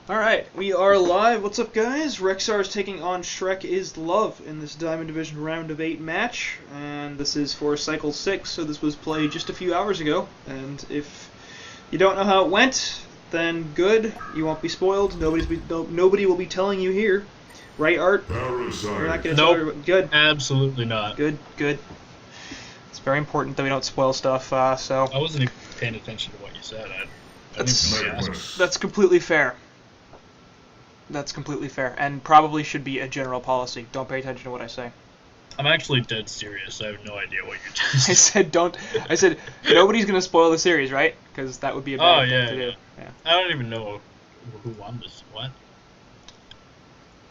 Alright, we are live. What's up, guys? REXXARS taking on Shrek is Love in this Diamond Division round of 8 match. And this is for Cycle 6, so this was played just a few hours ago. And if you don't know how it went, then good. You won't be spoiled. Nobody will be telling you here. Right, Art? We're not going to tell everybody. Good. Absolutely not. Good. It's very important that we don't spoil stuff, so... I wasn't even paying attention to what you said. That's completely fair. That's completely fair, and probably should be a general policy. Don't pay attention to what I say. I'm actually dead serious. I have no idea what you're doing. I said nobody's gonna spoil the series, right? Because that would be a bad thing to do. Yeah. I don't even know who won this. What?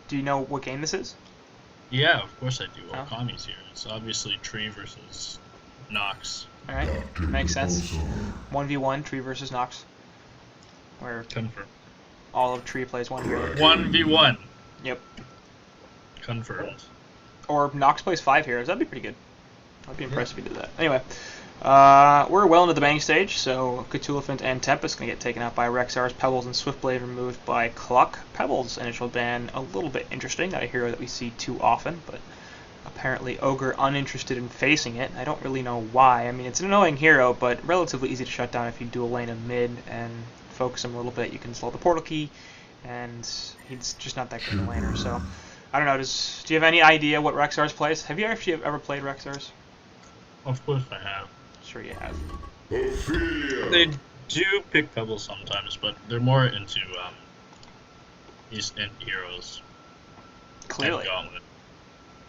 Do you know what game this is? Yeah, of course I do. Oh. Okami's here. It's obviously Tree versus Nox. All right, makes sense. 1v1, Tree versus Nox. Where Confirmed. all of Tree plays one hero. 1v1. Yep. Confirmed. Or Nox plays 5 heroes. That'd be pretty good. I'd be impressed if he did that. Anyway, we're well into the banning stage, so Cthulhuphant and Tempest going to get taken out by REXXARS. Pebbles and Swiftblade removed by Cluck. Pebbles' initial ban, a little bit interesting. Not a hero that we see too often, but apparently Ogre uninterested in facing it. I don't really know why. I mean, it's an annoying hero, but relatively easy to shut down if you dual lane him mid and focus him a little bit. You can slow the portal key, and he's just not that good a laner. So, I don't know. Do you have any idea what REXXARS plays? Have you actually ever played REXXARS? Of course I have. Sure you have. They do pick Pebbles sometimes, but they're more into East End heroes. Clearly. And Gauntlet.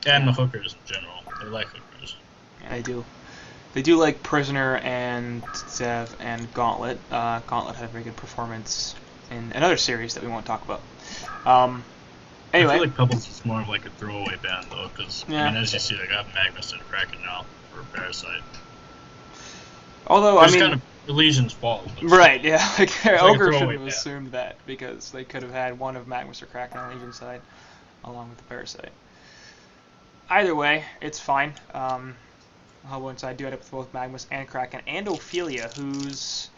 And the hookers in general. They like hookers. Yeah, they do. They do like Prisoner and Zev and Gauntlet. Gauntlet had a very good performance in another series that we won't talk about. Anyway. I feel like Pebbles is more of like a throwaway ban though, because I mean, as you see, they got Magnus and Kraken now for Parasite. Although It's I mean, kind of Elysian's fault. Right? Yeah, like Ogre like should have assumed that because they could have had one of Magnus or Kraken on Legion's side, along with the Parasite. Either way, it's fine. Hobo inside do end up with both Magnus and Kraken and Ophelia, who's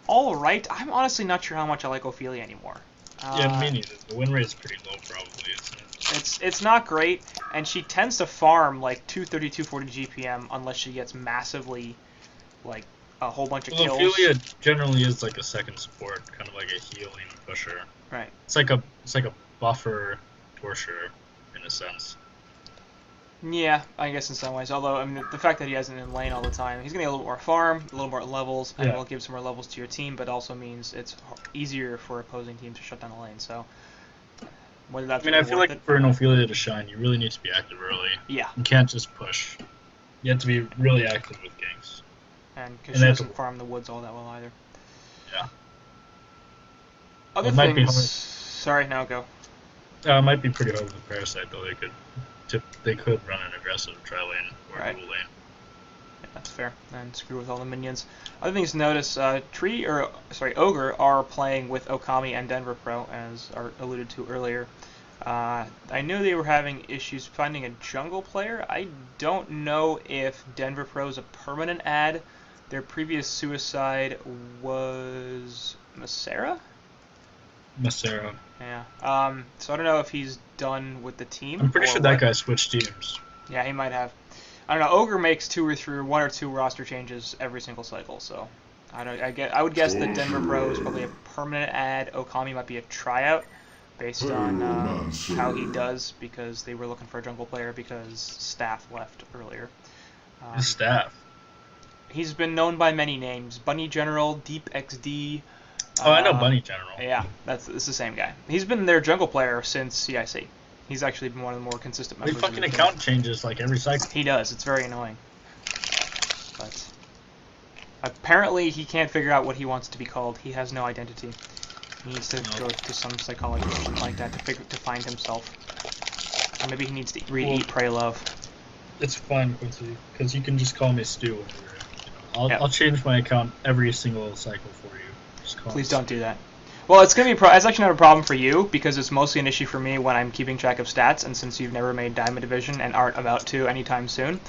alright. I'm honestly not sure how much I like Ophelia anymore. Yeah, me neither. The win rate's pretty low, probably, isn't it? It's not great, and she tends to farm like 230, 240 GPM unless she gets massively, like, a whole bunch of kills. Ophelia generally is like a second support, kind of like a healing pusher. Right. It's like a buffer torture, in a sense. Yeah, I guess in some ways. Although, I mean, the fact that he hasn't in lane all the time, he's going to get a little more farm, a little more levels, and will give some more levels to your team, but also means it's easier for opposing teams to shut down the lane. So, whether that's I feel like for an Ophelia to shine, you really need to be active early. Yeah. You can't just push. You have to be really active with ganks. And because she doesn't farm the woods all that well either. Yeah. Other things... Sorry, now go. It might be pretty hard with the Parasite, though. They could run an aggressive tri-lane or dual lane. Yeah, that's fair. And screw with all the minions. Other things to notice, Ogre are playing with Okami and Denver Pro, as Art alluded to earlier. I knew they were having issues finding a jungle player. I don't know if Denver Pro is a permanent ad. Their previous suicide was Macera? Macera. Yeah. So I don't know if he's done with the team. I'm pretty sure that guy switched teams. Yeah, he might have. I don't know. Ogre makes one or two roster changes every single cycle, so I would guess that Denver Pro is probably a permanent ad. Okami might be a tryout based on how he does, because they were looking for a jungle player because Staff left earlier. Staff. He's been known by many names: Bunny General, Deep XD. Oh, I know Bunny General. Yeah, it's the same guy. He's been their jungle player since CIC. He's actually been one of the more consistent members. He fucking account changes like every cycle. He does. It's very annoying. But apparently he can't figure out what he wants to be called. He has no identity. He needs to go to some psychologist or something like that to find himself. Or maybe he needs to read Eat, Pray, Love. It's fine, Quincy, because you can just call me Stu. I'll change my account every single cycle for you. Please don't do that. Well, it's gonna be it's actually not a problem for you, because it's mostly an issue for me when I'm keeping track of stats, and since you've never made Diamond Division and aren't about to anytime soon.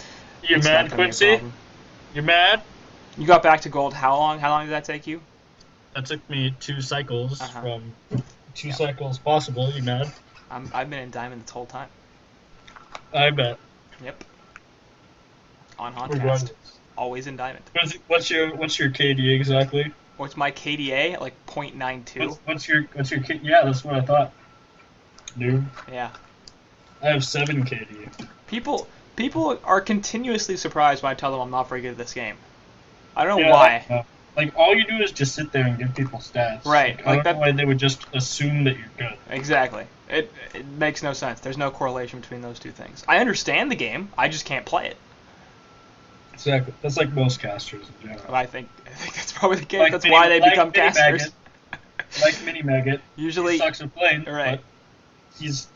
You mad, Quincy? You mad? You got back to gold how long? How long did that take you? That took me 2 cycles from 2 cycles possible. You mad? I've been in diamond this whole time. I bet. Yep. On HoN Regardless. Cast. Always in diamond. What's your KD exactly? What's my KDA? Like 0.92. What's your KD? Yeah, that's what I thought. Dude. Yeah. I have 7 KD. People are continuously surprised when I tell them I'm not very good at this game. I don't know why. Like, all you do is just sit there and give people stats. Right. Like, I don't know why they would just assume that you're good. Exactly. It makes no sense. There's no correlation between those two things. I understand the game. I just can't play it. Exactly. That's like most casters in general. I think that's probably the case. Like that's why they become casters. Like Mini Maggot. Usually he sucks at playing. Right. But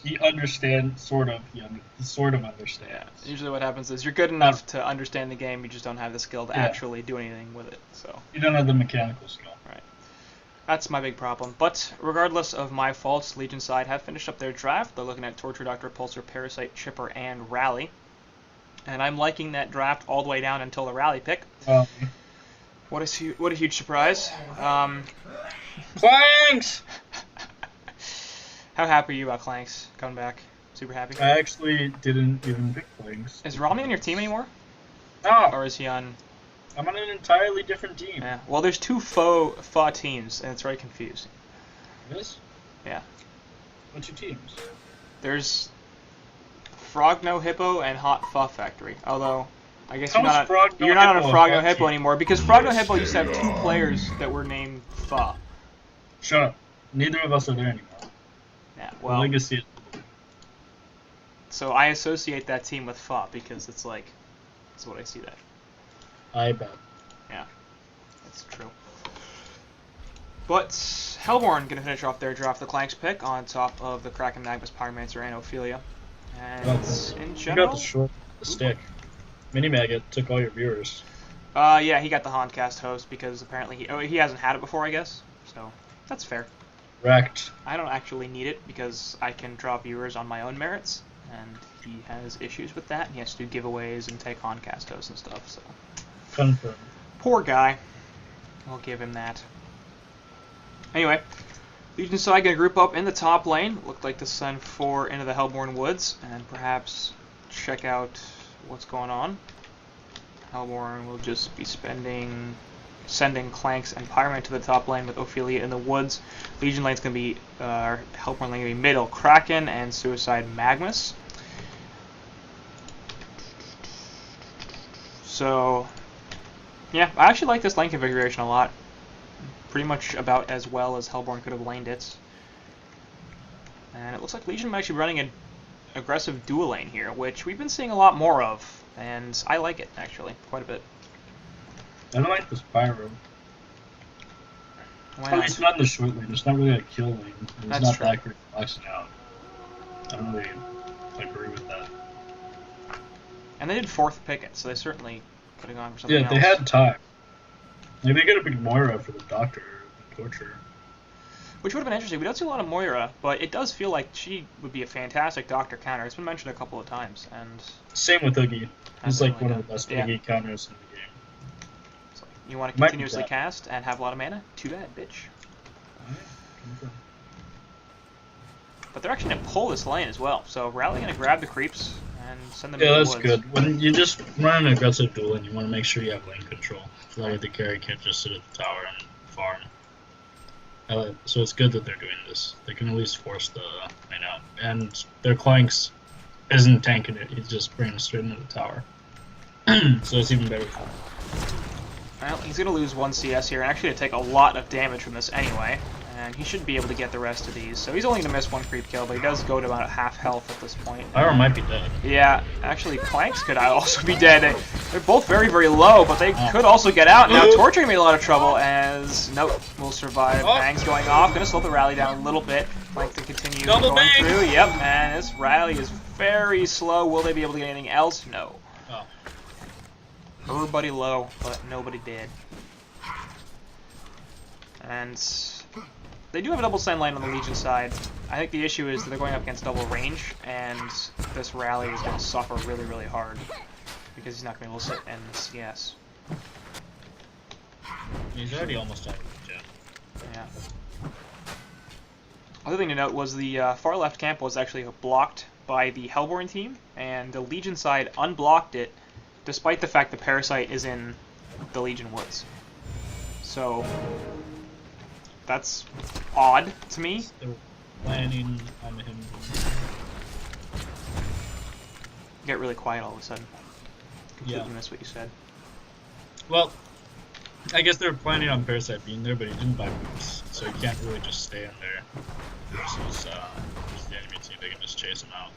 he understands, sort of. He sort of understands. Yeah. Usually what happens is you're good enough to understand the game, you just don't have the skill to actually do anything with it. So you don't have the mechanical skill. Right. That's my big problem. But regardless of my faults, Legion side have finished up their draft. They're looking at Torture Doctor, Repulsor, Parasite, Chipper, and Rally. And I'm liking that draft all the way down until the Rally pick. What a huge surprise. Clanks! How happy are you about Clanks coming back? Super happy? I actually didn't even pick Clanks. Is Romney on your team anymore? No. Or is he on... I'm on an entirely different team. Yeah. Well, there's 2 FA teams, and it's very confusing. This? Yeah. What's your teams? There's Frog No Hippo and Hot Fa Factory. Although, I guess you're not on a Frog No Hippo anymore, because Frog No Hippo used to have 2 players that were named Fa. Shut up. Neither of us are there anymore. Yeah, well... Legacy. So I associate that team with Fa, because it's like... That's what I see that. I bet. Yeah, that's true. But Hellborn going to finish off their draft the Clanks pick on top of the Kraken, Magnus, Pyromancer, and Ophelia. And in general... You got the short stick. Mini Maggot took all your viewers. Yeah, he got the HoN Cast host because apparently he hasn't had it before, I guess. So that's fair. Wrecked. I don't actually need it because I can draw viewers on my own merits, and he has issues with that. He has to do giveaways and take HoN Cast hosts and stuff. So. Confirmed. Poor guy. I'll give him that. Anyway, Legion side going to group up in the top lane. Looked like to send 4 into the Hellborn Woods and perhaps check out what's going on. Hellborn will just be sending Clanks and Pyroman to the top lane with Ophelia in the woods. Legion lane's going to be, Hellborn lane going to be middle Kraken and Suicide Magnus. So... yeah, I actually like this lane configuration a lot. Pretty much about as well as Hellborn could have laned it. And it looks like Legion might be running an aggressive dual lane here, which we've been seeing a lot more of. And I like it, actually, quite a bit. I don't like this Pyro. Why not? It's not in the short lane. It's not really a kill lane. It's That's not true. that great for boxing out. I don't really agree with that. And they did 4th picket, so they certainly could have gone for something else. Yeah, they had time. Maybe they could have picked Moira for the Doctor or the Torture. Which would have been interesting. We don't see a lot of Moira, but it does feel like she would be a fantastic Doctor counter. It's been mentioned a couple of times, and... Same with Oogie. He's like one really of the best Oogie counters in the game. So you want to continuously cast and have a lot of mana? Too bad, bitch. But they're actually going to pull this lane as well. So Rally going to grab the creeps and send them to the woods. Yeah, that's good. When you just run an aggressive duel and you want to make sure you have lane control. So that way the carry can't just sit at the tower and farm. So it's good that they're doing this. They can at least force the lane out. And their Clanks isn't tanking it. He's just bringing it straight into the tower. So it's even better for him. Well, he's going to lose 1 CS here, and actually to take a lot of damage from this anyway. And he should be able to get the rest of these. So he's only going to miss 1 creep kill, but he does go to about half health at this point. Pyro might be dead. Yeah, actually Clanks could also be dead. They're both very, very low, but they could also get out. Now Torturing made a lot of trouble as... nope, will survive. Bangs going off. Going to slow the rally down a little bit. Clank to continue going through. Yep, and this rally is very slow. Will they be able to get anything else? No. Everybody low, but nobody dead. And they do have a double send lane on the Legion side. I think the issue is that they're going up against double range, and this rally is going to suffer really, really hard because he's not going to be able to sit in CS. He's already almost out of the gym. Yeah. other thing to note was the far left camp was actually blocked by the Hellborn team, and the Legion side unblocked it, despite the fact the Parasite is in the Legion woods. So that's odd to me. They're planning on him. Get really quiet all of a sudden. Completely Yeah. missed what you said. Well, I guess they were planning on Parasite being there, but he didn't buy boots, so he can't really just stay in there. Versus the enemy team, they can just chase him out.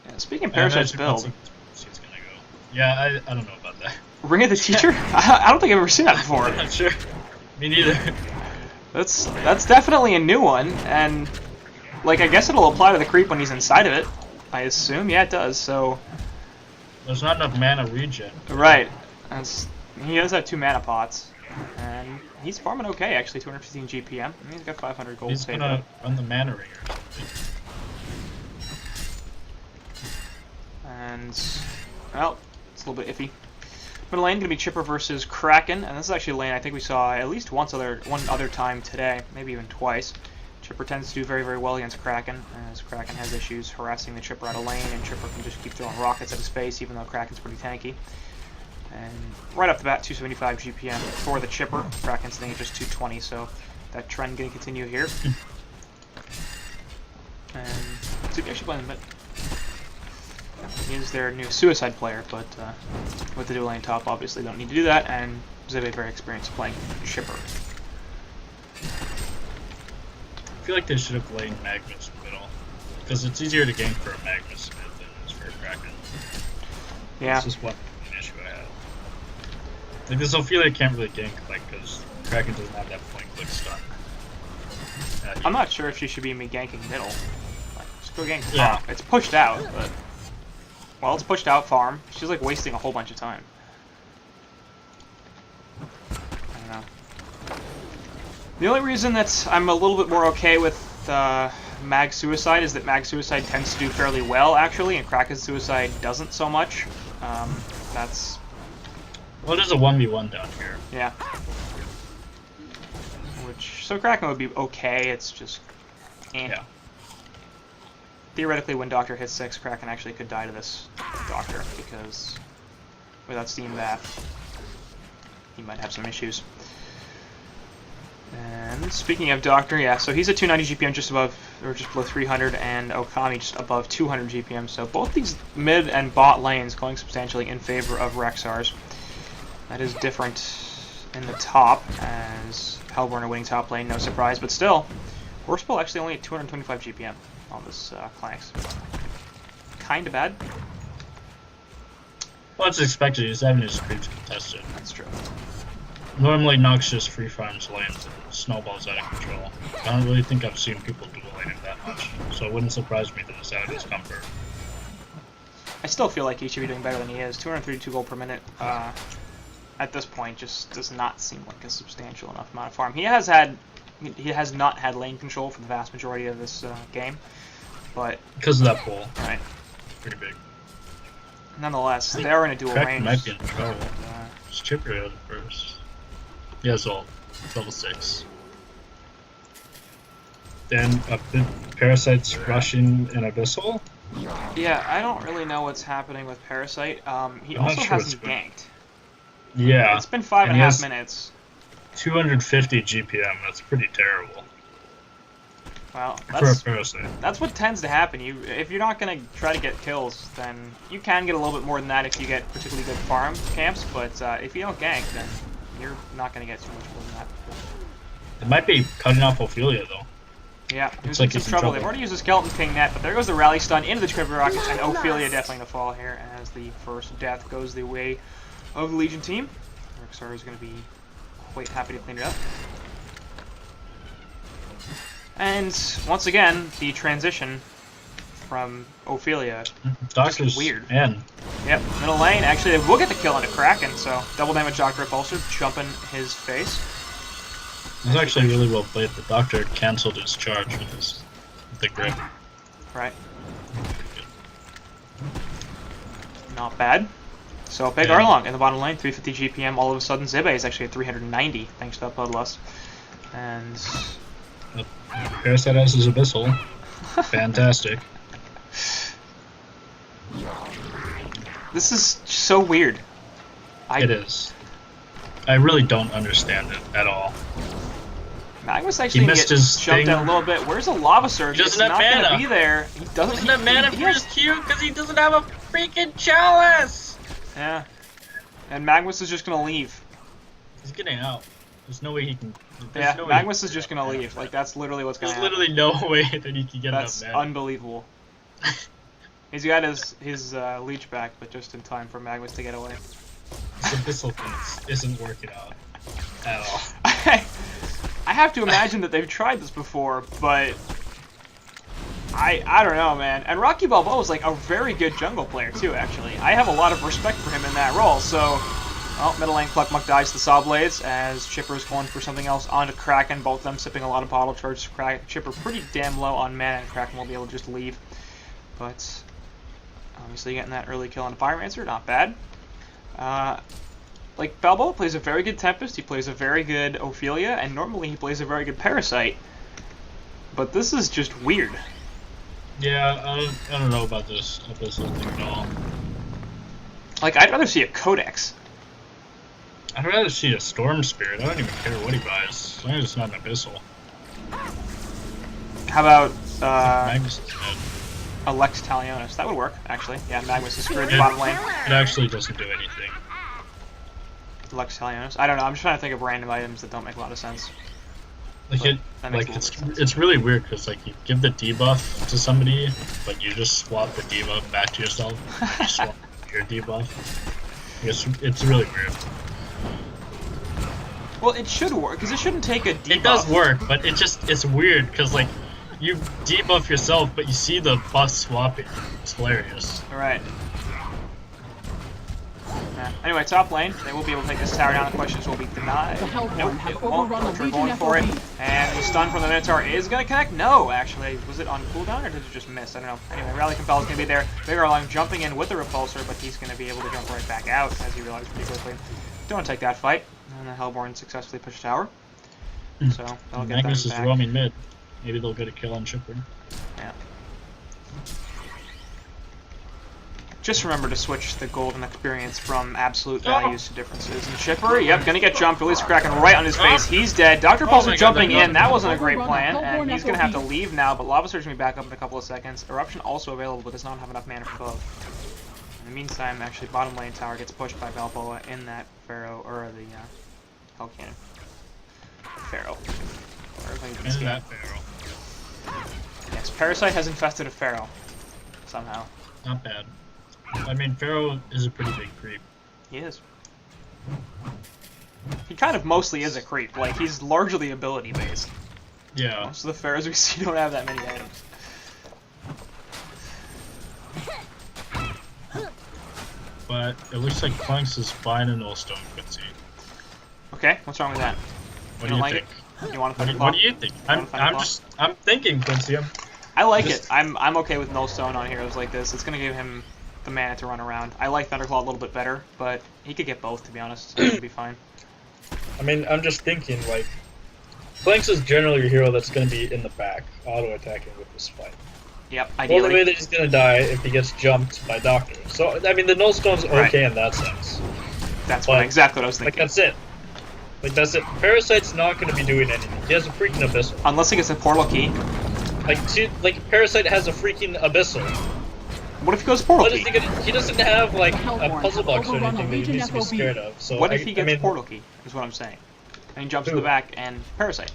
Yeah, speaking of Parasite's build, He's gonna go. Yeah, I don't know about that. Ring of the Teacher? I don't think I've ever seen that before. I'm not sure. Me neither. That's definitely a new one, and like I guess it'll apply to the creep when he's inside of it. I assume, yeah, it does. So There's not enough mana regen. right, he does have 2 mana pots, and he's farming okay actually. 215 GPM. I mean, he's got 500 gold. He's gonna run the mana ring or something. And well, it's a little bit iffy. Middle lane gonna be Chipper versus Kraken, and this is actually a lane I think we saw at least one other time today, maybe even twice. Chipper tends to do very, very well against Kraken, as Kraken has issues harassing the Chipper out of lane, and Chipper can just keep throwing rockets at his face, even though Kraken's pretty tanky. And right off the bat, 275 GPM for the Chipper. Kraken's sitting at just 220, so that trend going to continue here. And Zuby actually playing the mid. He is their new suicide player, but with the dual lane top, obviously don't need to do that, and Zibbe very experienced playing Chipper. I feel like they should have laid Magnus in the middle, because it's easier to gank for a Magnus mid than it is for a Kraken. Yeah. That's just one issue I have. Like, this Ophelia can't really gank, like, because Kraken doesn't have that point-click stun. I'm not sure if she should be me ganking middle. Like, just go gank Yeah. top. It's pushed out, but well, it's pushed out farm. She's like wasting a whole bunch of time. I don't know. The only reason that I'm a little bit more okay with Mag Suicide is that Mag Suicide tends to do fairly well, actually, and Kraken Suicide doesn't so much. That's... Well, there's a 1v1 down here. yeah. So Kraken would be okay, it's just... eh. Yeah. Theoretically, when Doctor hits 6, Kraken actually could die to this Doctor, because without Steam Bath, he might have some issues. And speaking of Doctor, yeah, so he's at 290 GPM, just above, or just below 300, and Okami just above 200 GPM. So both these mid and bot lanes going substantially in favor of REXXARS. That is different in the top, as Hellborn are winning top lane, no surprise, but still, Horsepole actually only at 225 GPM on this Clanks. Kinda bad. Well, it's expected. He's having his creeps contested. That's true. Normally, Nox just free farms lanes and snowballs out of control. I don't really think I've seen people dual lane it that much, so it wouldn't surprise me that it's out of his comfort. I still feel like he should be doing better than he is. 232 gold per minute at this point just does not seem like a substantial enough amount of farm. He has not had lane control for the vast majority of this game, but because of that pull, right, pretty big. Nonetheless, they're in a dual Kraken range. might be in trouble. It's Chipper out first. Yeah, it's all level 6. Then Parasite's rushing an Abyssal. Yeah, I don't really know what's happening with Parasite. He I'm not also sure hasn't ganked. Yeah. It's been 5.5 minutes. 250 GPM. That's pretty terrible. Well, For a Parasite. that's what tends to happen. If you're not gonna try to get kills, then you can get a little bit more than that if you get particularly good farm camps. But if you don't gank, then you're not gonna get too much more than that. It might be cutting off Ophelia though. Yeah, Looks he's like in he's some in trouble. trouble. They've already used a Skeleton King net, but there goes the Rally Stun into the Triple Rockets, and Ophelia definitely going to fall here as the first death goes the way of the Legion team. REXXARS is going to be quite happy to clean it up. And once again, the transition from Ophelia Doctor's weird. in. Yep, middle lane. Actually, they will get the kill on a Kraken, so double damage Doctor Repulsor jumping his face. It was actually really well played. The Doctor cancelled his charge with the grip. Right. Not bad. So big Yeah. Arlong in the bottom lane, 350 GPM. All of a sudden, Zibbe is actually at 390 thanks to that Bloodlust. And Parasite has his Abyssal. Fantastic. This is so weird. It is. I really don't understand it at all. Magma's actually gonna get jumped out a little bit. Where's a Lava Surge? He doesn't have mana. Gonna be there. He doesn't have mana for his Q because he doesn't have a freaking chalice. Yeah. And Magmus is just gonna leave. He's getting out. There's no way he can. Yeah, no Magmus is just gonna leave. Like that's literally what's gonna happen. There's literally no way that he can get That's enough mana. unbelievable. He's got his leech back, but just in time for Magmus to get away. The Abyssal thing isn't working out at all. I have to imagine that they've tried this before, but I don't know, man. And Rocky Balboa is like a very good jungle player too, actually. I have a lot of respect for him in that role. So, well, middle lane Cluckmuck dies to Saw Blades as Chipper's going for something else onto Kraken. Both of them sipping a lot of bottle charge. Chipper pretty damn low on mana, and Kraken will be able to just leave. But obviously getting that early kill on Pyromancer, not bad. Like, Balboa plays a very good Tempest, he plays a very good Ophelia, and normally he plays a very good Parasite. But this is just weird. Yeah, I don't know about this Abyssal thing at all. Like, I'd rather see a Codex. I'd rather see a Storm Spirit. I don't even care what he buys, as long as it's not an Abyssal. How about, Magnus is dead. A Lex Talionis? That would work, actually. Yeah, Magnus is screwed in the bottom lane. It actually doesn't do anything. Lex Talionis? I don't know, I'm just trying to think of random items that don't make a lot of sense. Like, it's really weird, because, like, you give the debuff to somebody, but you just swap the debuff back to yourself. You swap your debuff. It's really weird. Well, it should work, because it shouldn't take a debuff. It does work, but it's weird, because, like, you debuff yourself, but you see the buff swapping. It's hilarious. Alright. Yeah. Anyway, top lane, they will be able to take this tower down. The questions will be denied. Nope, it won't. Ultra going for it. And the stun from the Minotaur is going to connect. No, actually. Was it on cooldown or did it just miss? I don't know. Anyway, Rally Compel is going to be there. Vigorline jumping in with the Repulsor, but he's going to be able to jump right back out, as he realized pretty quickly. Don't take that fight. And the Hellborn successfully pushed tower. So, they'll get Magnus them is back. roaming mid. Maybe they'll get a kill on Chipper. Yeah. Just remember to switch the golden experience from absolute values to differences. And Chipper, yep, gonna get jumped. Release Kraken right on his face. He's dead. Dr. Pulsar jumping in. That wasn't a great plan. And he's gonna have to leave now, but Lava Surge will be back up in a couple of seconds. Eruption also available, but does not have enough mana for both. In the meantime, actually, bottom lane tower gets pushed by Balboa in that Pharaoh, or the Hell Cannon. Pharaoh. In that Pharaoh. Yes, Parasite has infested a Pharaoh. Somehow. Not bad. I mean, Pharaoh is a pretty big creep. He is. He kind of mostly is a creep. Like, he's largely ability-based. Yeah. Most of the Pharaohs we see don't have that many items. But it looks like Planks is fine in Nullstone, Quincy. Okay, what's wrong with that? What do you think? You want to What do you think? I'm thinking, Quincy. I like it. I'm okay with Nullstone on heroes like this. It's gonna give him the mana to run around. I like Thunderclaw a little bit better, but he could get both, to be honest. So it should be fine. I mean, I'm just thinking, like, Planks is generally a hero that's going to be in the back, auto-attacking with this fight. Yep, ideally. Well, the way that he's going to die if he gets jumped by Doctor. So, I mean, the Nullstone's okay in that sense. That's exactly what I was thinking. Like, that's it. Like, that's it. Parasite's not going to be doing anything. He has a freaking Abyssal. Unless he gets a portal key. Like, Parasite has a freaking Abyssal. What if he goes portal key? He doesn't have, like, a puzzle box or anything that he needs to be scared of. So what if he gets portal key, is what I'm saying. And he jumps in the back and Parasite.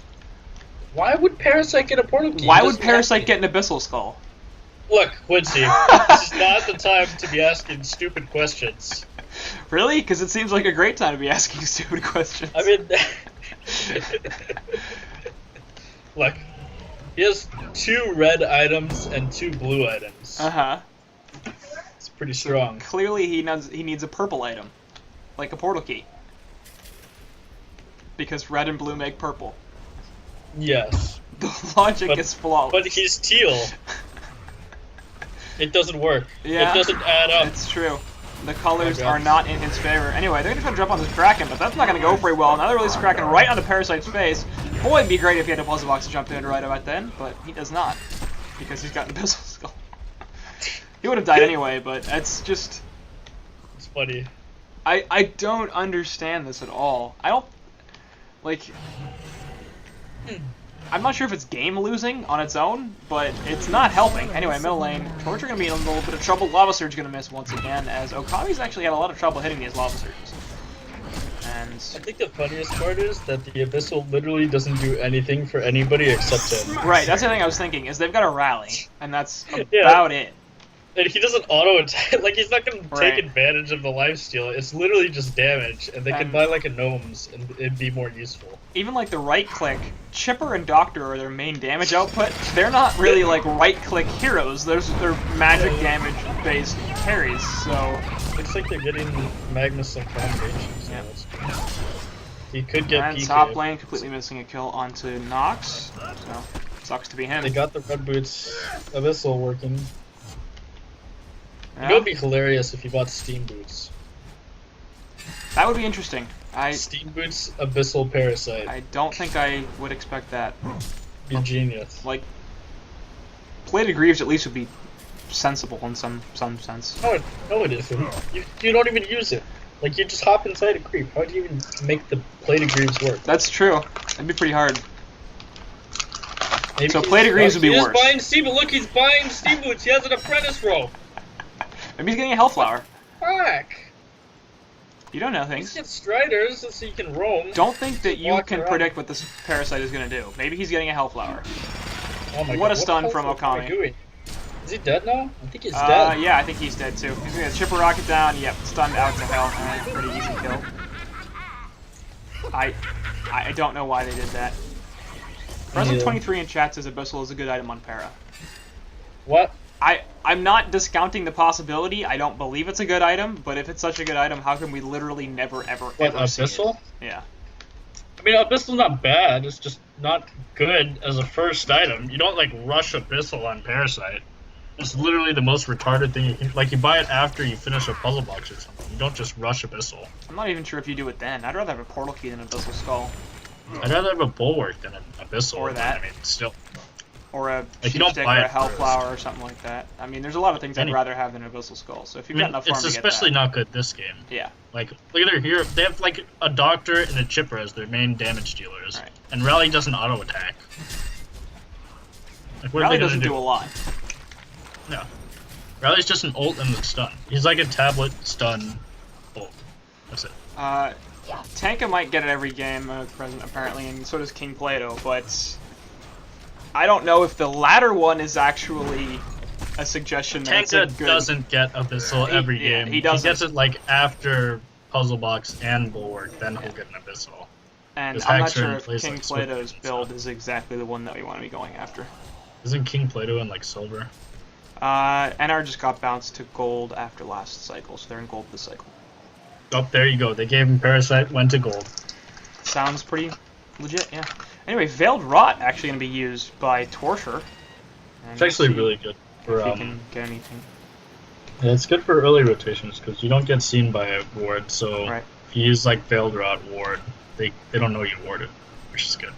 Why would Parasite get a portal key? Why would Parasite get an Abyssal Skull? Look, Quincy, this is not the time to be asking stupid questions. Really? Because it seems like a great time to be asking stupid questions. I mean... Look, he has 2 red items and 2 blue items. Uh-huh. It's pretty strong. So clearly he needs a purple item. Like a portal key. Because red and blue make purple. Yes. The logic is flawless. But he's teal. It doesn't work. Yeah, it doesn't add up. It's true. The colors Oh, are God. not in his favor. Anyway, they're going to try to jump on this Kraken, but that's not going to go very well. Now they release Kraken right on the Parasite's face. Boy, it'd be great if he had a puzzle box to jump in right about then, but he does not. Because he's got an Abyssal Skull. He would have died anyway, but that's just... It's funny. I don't understand this at all. I don't... Like... I'm not sure if it's game losing on its own, but it's not helping. Anyway, middle lane, Torture going to be in a little bit of trouble. Lava Surge going to miss once again, as Okami's actually had a lot of trouble hitting these Lava Surges. And... I think the funniest part is that the Abyssal literally doesn't do anything for anybody except him. Right, that's the thing I was thinking, is they've got a rally, and that's about it. And he doesn't auto attack. Like, he's not gonna Right. take advantage of the lifesteal. It's literally just damage, and they can buy like a gnomes, and it'd be more useful. Even like the right click, Chipper and Doctor are their main damage output. They're not really like right click heroes. They're magic damage based carries. So Looks like they're getting Magnus and combination. So Yeah. that's good. He could get and PK. top lane completely missing a kill onto Nox. So sucks to be him. They got the Red Boots Abyssal working. Yeah, It would be hilarious if he bought Steam Boots. that would be interesting. Steam Boots Abyssal Parasite. I don't think I would expect that. Be genius. Like Plated Greaves at least would be sensible in some sense. No, it isn't. You don't even use it. Like, you just hop inside a creep. How do you even make the Plated Greaves work? That's true. That'd be pretty hard. Maybe So he's- Plated Greaves would be He's worse. buying Steam. Look, he's buying Steam Boots. He has an apprentice rope. Maybe he's getting a Hellflower. Fuck. You don't know He's things. getting Striders so you can roam. Don't think that you Walk can around. predict what this Parasite is going to do. Maybe he's getting a Hellflower. Oh my What God, a stun the from hell's Okami Okami. doing? Is he dead now? I think he's dead. Yeah, I think he's dead too. He's going to chip a rocket down. Yep, stunned out to hell. Pretty easy kill. I don't know why they did that. Resident 23 in chat says Abyssal is a good item on Para. What? I'm not discounting the possibility. I don't believe it's a good item, but if it's such a good item, how can we literally never, ever, What, ever see it? Abyssal? Yeah. I mean, Abyssal's not bad. It's just not good as a first item. You don't, like, rush Abyssal on Parasite. It's literally the most retarded thing you can... Like, you buy it after you finish a puzzle box or something. You don't just rush Abyssal. I'm not even sure if you do it then. I'd rather have a portal key than an Abyssal Skull. I'd rather have a Bulwark than an Abyssal. Or that. I mean, still... Or a Like, you don't Sheepstick buy or a it Hellflower or something like that. I mean, there's a lot of things I'd rather have than an Abyssal Skull. So if you've got enough farm it's to get especially that. not good this game. Yeah. Like, look at their hero. They have, like, a Doctor and a Chipper as their main damage dealers. Right. And Rally doesn't auto-attack. Like, what Rally are they doesn't gonna do a lot. No. Rally's just an ult and a stun. He's like a tablet stun ult. That's it. Tanka might get it every game at present, apparently, and so does King Plato, but I don't know if the latter one is actually a suggestion that it's a Tanka good... doesn't get Abyssal every yeah, game. he doesn't. He gets it like after Puzzle Box and Bulwark, then he'll get an Abyssal. And His I'm not hacks are sure in if place King like Plato's Swift build is exactly the one that we want to be going after. Isn't King Plato in like silver? NR just got bounced to gold after last cycle, so they're in gold this cycle. Oh, there you go. They gave him Parasite, went to gold. Sounds pretty legit, yeah. Anyway, Veiled Rot actually going to be used by Torture. It's actually really good for if he can get anything. yeah, it's good for early rotations because you don't get seen by a ward. So Right. if you use like Veiled Rot ward, they don't know you warded, which is good.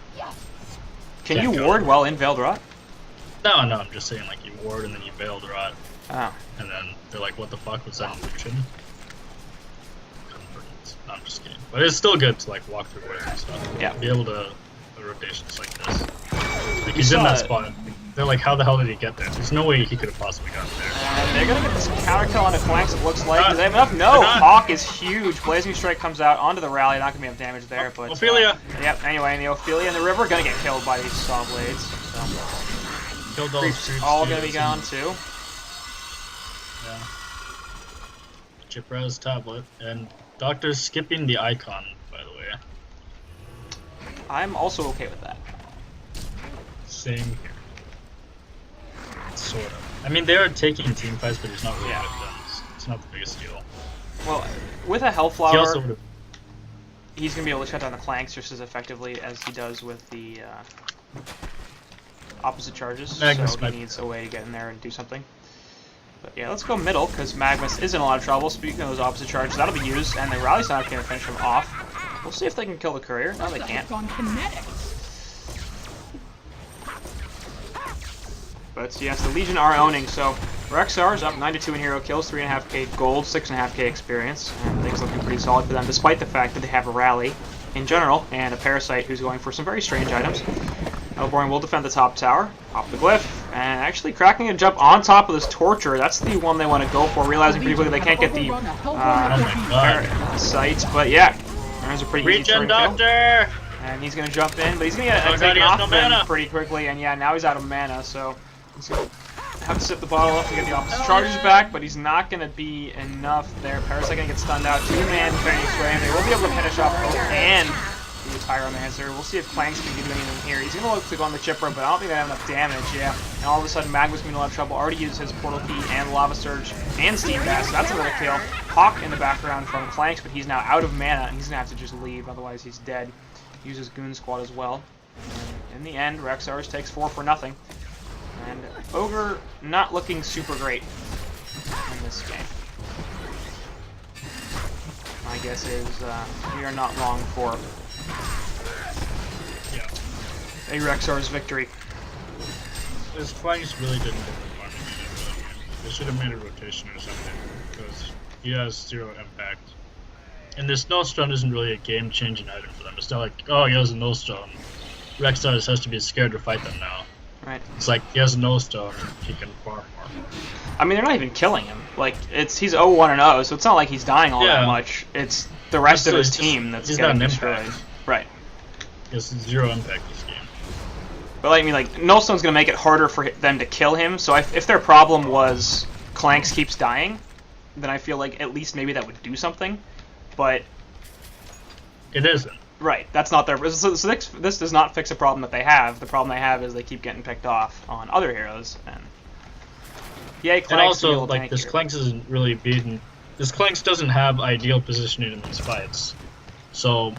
Can Can't you go. ward while in Veiled Rot? No, I'm just saying like you ward and then you Veiled Rot, Oh. and then they're like, what the fuck was that illusion? Convergence. No, I'm just kidding. But it's still good to like walk through wards and stuff. Yeah. Be able to rotations like this. Like he's saw in that it. spot. They're like, how the hell did he get there? There's no way he could have possibly gotten there. And they're going to get this counter kill on the flanks, it looks like. Do they have enough? No! They're not. Hawk is huge. Blazing Strike comes out onto the rally. Not going to be enough damage there, but... Ophelia! Yep, anyway, and the Ophelia in the river going to get killed by these Saw Blades. So. Killed all Creeps the all going to be gone, too. Yeah. Chipraz tablet. And Doctor's skipping the icon, by the way. I'm also okay with that. Same here. Sort of. I mean, they are taking team fights, but he's not really Yeah. with them. It's not the biggest deal. Well, with a He Hellflower, also would have. he's going to be able to shut down the flanks just as effectively as he does with the opposite charges. Magnus so might- he needs a way to get in there and do something. But yeah, let's go middle, because Magnus is in a lot of trouble. Speaking of those opposite charges, that'll be used, and the Rally's not going to finish him off. We'll see if they can kill the courier. No, they can't. On KNX. But yes, the Legion are owning, so REXXARS up 9-2 in hero kills, 3.5k gold, 6.5k experience, and things looking pretty solid for them, despite the fact that they have a Rally in general, and a Parasite who's going for some very strange items. Elborn will defend the top tower, pop the glyph, and actually cracking a jump on top of this Torture. That's the one they want to go for, realizing pretty quickly they can't get the Parasites, but yeah, there's a pretty easy Regen turn kill. Doctor! And he's going to jump in, but he's going to get taken off of him pretty quickly, and yeah, now he's out of mana, so he's going to have to sip the bottle up to get the opposite charges back, but he's not going to be enough there. Parasite going to get stunned out. Two-man Phoenix Ray, and they will be able to finish off Oak and the Pyromancer. We'll see if Clanks can do anything here. He's going to look to go on the Chipper, but I don't think they have enough damage, yeah. And all of a sudden, Magma's going to be in a lot of trouble. Already used his Portal Key and Lava Surge and Steam Bass, so that's another kill. Hawk in the background from Clanks, but he's now out of mana, and he's going to have to just leave, otherwise he's dead. Uses Goon Squad as well. And in the end, REXXARS takes 4 for nothing. And Ogre not looking super great in this game. My guess is we are not wrong for a REXXARS victory. His flanks really didn't get the farming unit. They should have made a rotation or something, because he has 0 impact. And this Nullstone isn't really a game-changing item for them. It's not like, oh, he has a Nullstone. REXXARS has to be scared to fight them now. Right. It's like, he has a Nullstone, he can farm more. I mean, they're not even killing him. Like, he's 0-1-0, so it's not like he's dying all that much. It's the rest of his team that's getting destroyed. Right. He has 0 impact this game. But I mean, like, Nullstone's gonna make it harder for them to kill him. So if their problem was Clanks keeps dying, then I feel like at least maybe that would do something. But it isn't. Right. That's not their. So this does not fix a problem that they have. The problem they have is they keep getting picked off on other heroes. And yeah, Clanks. And also, like, this Clanks isn't really beaten. This Clanks doesn't have ideal positioning in these fights. So,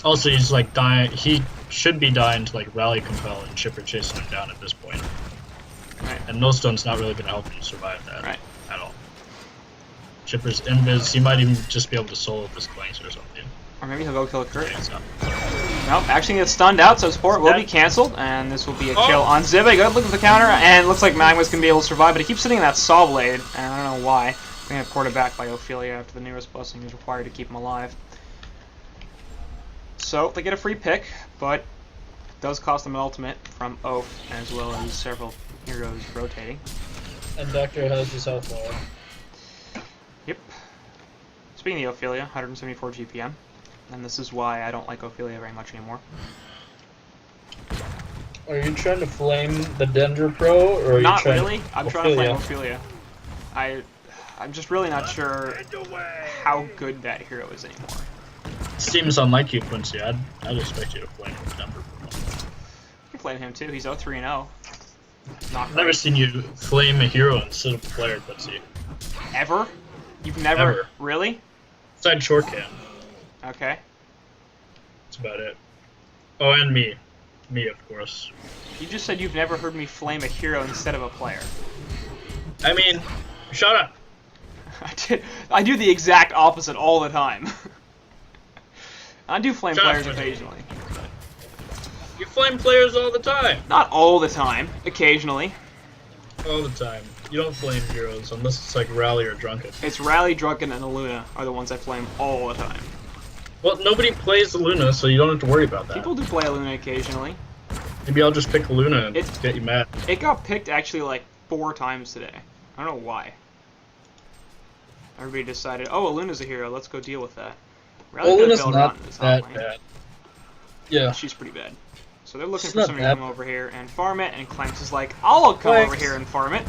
also he's like dying. He should be dying to like Rally Compel and Chipper chasing him down at this point. Right. And Nullstone's not really going to help him survive that at all. Chipper's invis. He might even just be able to solo this Clanks or something. Or maybe he'll go kill a Kurt. Nope, actually gets stunned out, so support will be cancelled, and this will be a kill on Zibbe. Good look at the counter, and it looks like Magma's going to be able to survive, but he keeps sitting in that Saw Blade, and I don't know why. We're going to port it back by Ophelia after the nearest blessing is required to keep him alive. So, they get a free pick, but it does cost them an ultimate from Oath, as well as several heroes rotating. And Doctor has the South Wall. Yep. Speaking of Ophelia, 174 GPM. And this is why I don't like Ophelia very much anymore. Are you trying to flame the Dendra Pro, or are not you trying really. I'm trying to flame Ophelia. I'm just really not sure how good that hero is anymore. Seems unlike you, Quincy. I'd expect you to flame Denver. You can flame him too. He's 0-3-0. I've never seen you flame a hero instead of a player, Quincy. Ever? You've never? Really? Besides Shortcam. Okay. That's about it. Oh, and me. Me, of course. You just said you've never heard me flame a hero instead of a player. I mean, shut up. I do the exact opposite all the time. I do flame Shut players up, occasionally. You flame players all the time. Not all the time. Occasionally. All the time. You don't flame heroes unless it's like Rally or Drunken. It's Rally, Drunken, and Luna are the ones I flame all the time. Well, nobody plays Luna, so you don't have to worry about that. People do play Luna occasionally. Maybe I'll just pick Luna and get you mad. It got picked actually like 4 times today. I don't know why. Everybody decided, oh, Luna's a hero, let's go deal with that. Well, Luna's not that bad. Yeah. She's pretty bad. So they're looking for somebody to come over here and farm it, and Clanks is like, I'll come over here and farm it.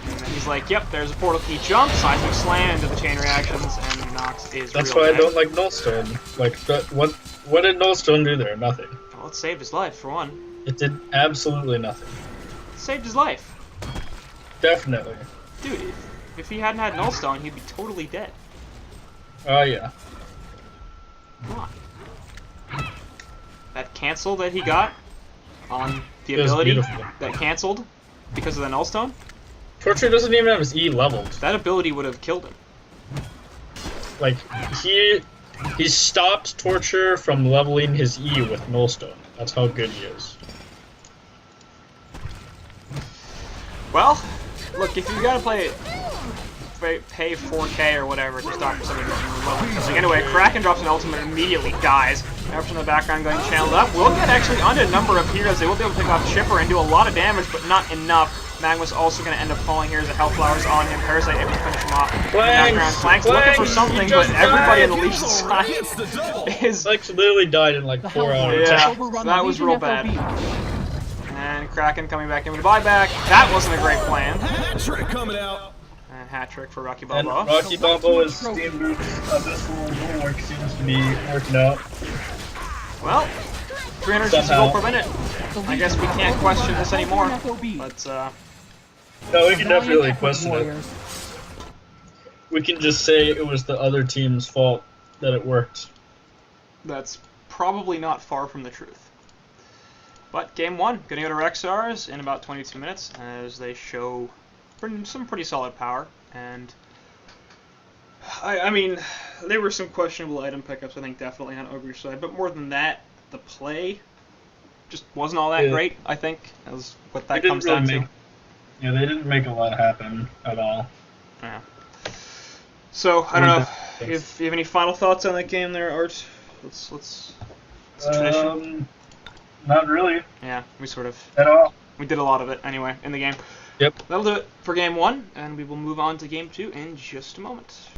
And then he's like, yep, there's a portal key jump, seismic slam into the chain reactions, and Nox is That's real why dead. I don't like Nullstone. Like, what did Nullstone do there? Nothing. Well, it saved his life, for one. It did absolutely nothing. It saved his life. Definitely. Dude, if he hadn't had Nullstone, he'd be totally dead. Oh, yeah. Come on. That cancel that he got on the ability that canceled because of the Nullstone, Torture doesn't even have his E leveled. That ability would have killed him. Like, he stopped Torture from leveling his E with Millstone. That's how good he is. Well, look, if you gotta pay 4K or whatever to stop somebody from leveling something. Anyway, Kraken drops an ultimate and immediately dies. Efforts in the background going channeled up. We'll get actually onto a number of heroes. They will be able to pick off Chipper and do a lot of damage, but not enough. Magma's also going to end up falling here as the Hellflower's on him. Parasite able to finish him off. In the background, Clank's looking for something, but everybody on the Leaf's side is... Clank's literally died in like 4 hours. Yeah, that was real bad. And Kraken coming back in with a buyback. That wasn't a great plan. Hat-trick coming out. And hat-trick for Rocky And Balboa. Rocky Balboa's Steam Boots Abyssal Bulwark seems to be working out. Well, 360 gold per minute. I guess we can't question this anymore. But, No, we can definitely question it. We can just say it was the other team's fault that it worked. that's probably not far from the truth. But game one, gonna go to REXXARS in about 22 minutes as they show some pretty solid power. And I mean, there were some questionable item pickups, I think, definitely on Ogre's side. But more than that, the play just wasn't all that great, I think, is what that comes down to. Yeah, they didn't make a lot happen at all. Yeah. So, I don't know, if you have any final thoughts on that game there, Art? It's tradition. Not really. Yeah, we sort of... At all. We did a lot of it, anyway, in the game. Yep. That'll do it for game one, and we will move on to game two in just a moment.